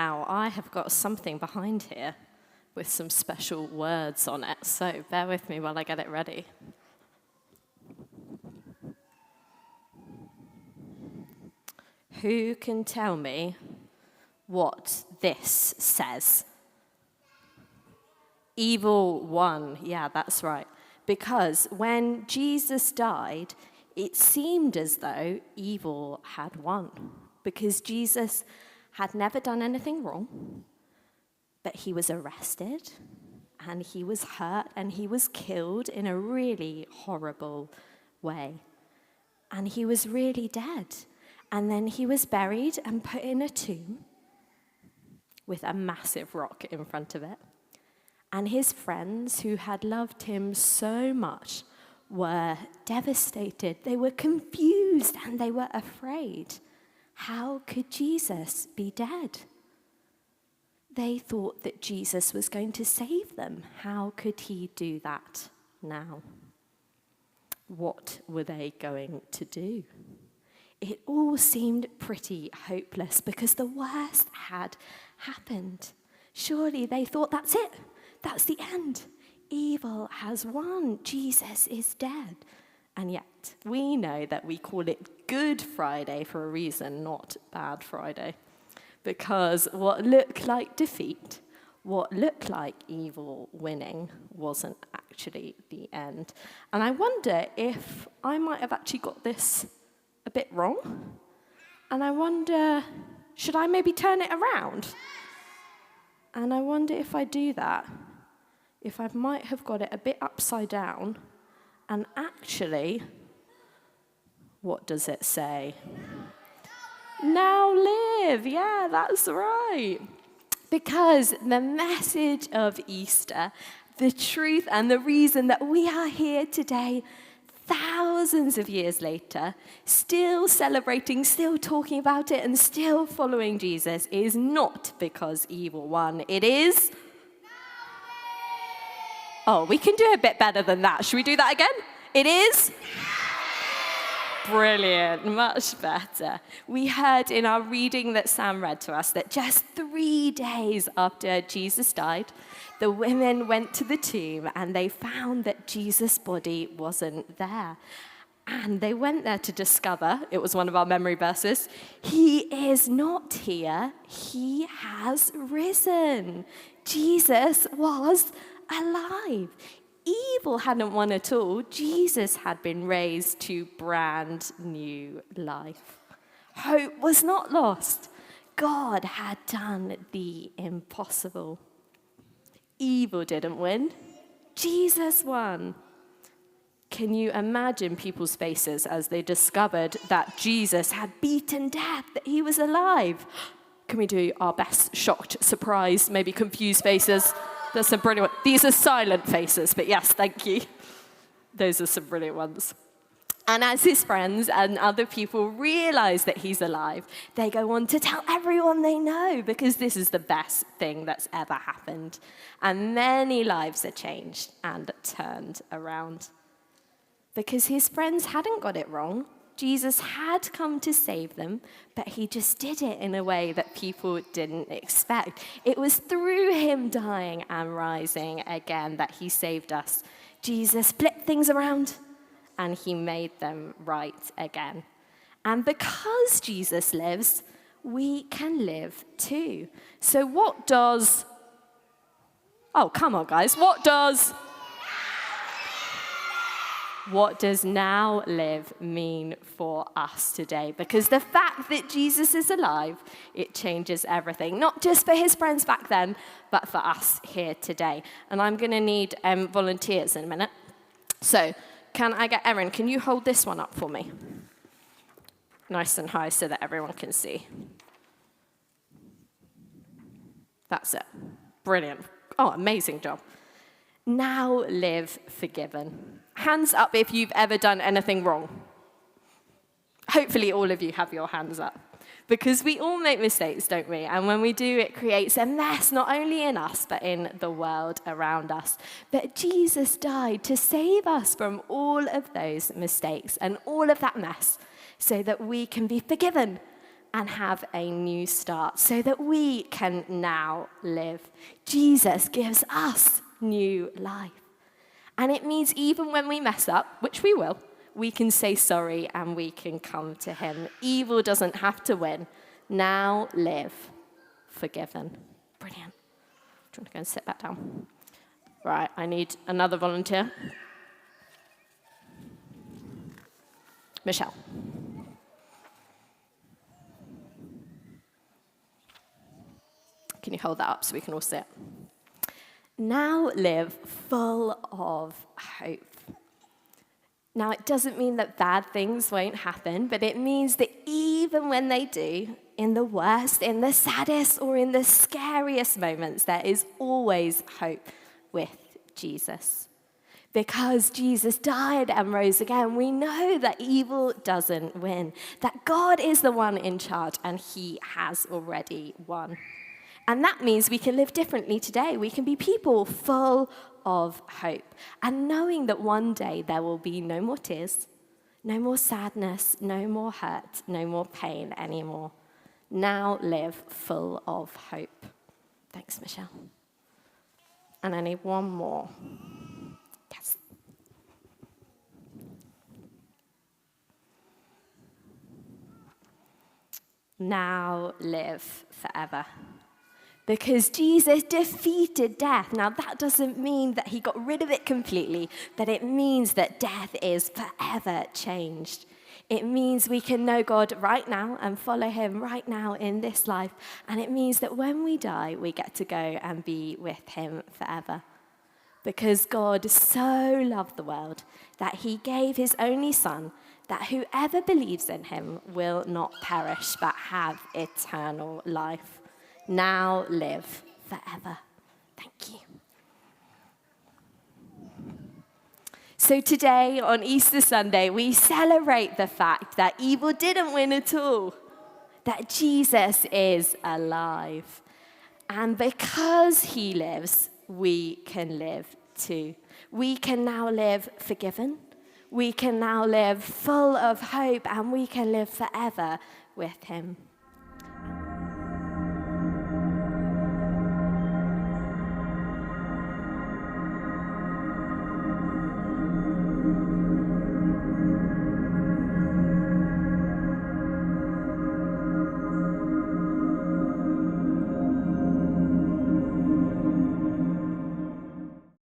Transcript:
Now, I have got something behind here with some special words on it, so bear with me while I get it ready. Who can tell me what this says? Evil won. Yeah, that's right. Because when Jesus died, it seemed as though evil had won. Because Jesus had never done anything wrong, but he was arrested, and he was hurt, and he was killed in a really horrible way. And he was really dead. And then he was buried and put in a tomb with a massive rock in front of it. And his friends, who had loved him so much, were devastated. They were confused and they were afraid. How could Jesus be dead? They thought that Jesus was going to save them. How could he do that now? What were they going to do? It all seemed pretty hopeless because the worst had happened. Surely they thought, that's it. That's the end. Evil has won. Jesus is dead. And yet, we know that we call it Good Friday for a reason, not Bad Friday. Because what looked like defeat, what looked like evil winning, wasn't actually the end. And I wonder if I might have actually got this a bit wrong. And I wonder, should I maybe turn it around? And I wonder if I do that, if I might have got it a bit upside down, and actually, what does it say? Now live. Yeah, that's right. Because the message of Easter, the truth and the reason that we are here today, thousands of years later, still celebrating, still talking about it, and still following Jesus, is not because evil won. It is... Oh, we can do a bit better than that. Should we do that again? It is... Brilliant, much better. We heard in our reading that Sam read to us that just 3 days after Jesus died, the women went to the tomb and they found that Jesus' body wasn't there. And they went there to discover, it was one of our memory verses, he is not here, he has risen. Jesus was alive. Evil hadn't won at all. Jesus had been raised to brand new life. Hope was not lost. God had done the impossible. Evil didn't win. Jesus won. Can you imagine people's faces as they discovered that Jesus had beaten death, that he was alive? Can we do our best shocked, surprised, maybe confused faces? There's some brilliant ones. These are silent faces, but yes, thank you. Those are some brilliant ones. And as his friends and other people realize that he's alive, they go on to tell everyone they know, because this is the best thing that's ever happened. And many lives are changed and turned around. Because his friends hadn't got it wrong. Jesus had come to save them, but he just did it in a way that people didn't expect. It was through him dying and rising again that he saved us. Jesus flipped things around and he made them right again. And because Jesus lives, we can live too. So what does... Oh, come on, guys. What does now live mean for us today? Because the fact that Jesus is alive, it changes everything. Not just for his friends back then, but for us here today. And I'm going to need volunteers in a minute. So can I get Erin, can you hold this one up for me? Nice and high so that everyone can see. That's it. Brilliant. Oh, amazing job. Now live forgiven. Hands up if you've ever done anything wrong. Hopefully all of you have your hands up. Because we all make mistakes, don't we? And when we do, it creates a mess, not only in us, but in the world around us. But Jesus died to save us from all of those mistakes and all of that mess so that we can be forgiven and have a new start so that we can now live. Jesus gives us new life. And it means even when we mess up, which we will, we can say sorry and we can come to him. Evil doesn't have to win. Now live forgiven. Brilliant. Do you want to go and sit back down? Right, I need another volunteer. Michelle. Can you hold that up so we can all see it? Now live full of hope. Now, it doesn't mean that bad things won't happen, but it means that even when they do, in the worst, in the saddest, or in the scariest moments, there is always hope with Jesus. Because Jesus died and rose again, we know that evil doesn't win, that God is the one in charge, and he has already won. And that means we can live differently today. We can be people full of hope, and knowing that one day there will be no more tears, no more sadness, no more hurt, no more pain anymore. Now live full of hope. Thanks, Michelle. And I need one more. Yes. Now live forever. Because Jesus defeated death. Now, that doesn't mean that he got rid of it completely, but it means that death is forever changed. It means we can know God right now and follow him right now in this life. And it means that when we die, we get to go and be with him forever. Because God so loved the world that he gave his only son, that whoever believes in him will not perish but have eternal life. Now live forever. Thank you. So today, on Easter Sunday, we celebrate the fact that evil didn't win at all, that Jesus is alive. And because he lives, we can live too. We can now live forgiven. We can now live full of hope, and we can live forever with him.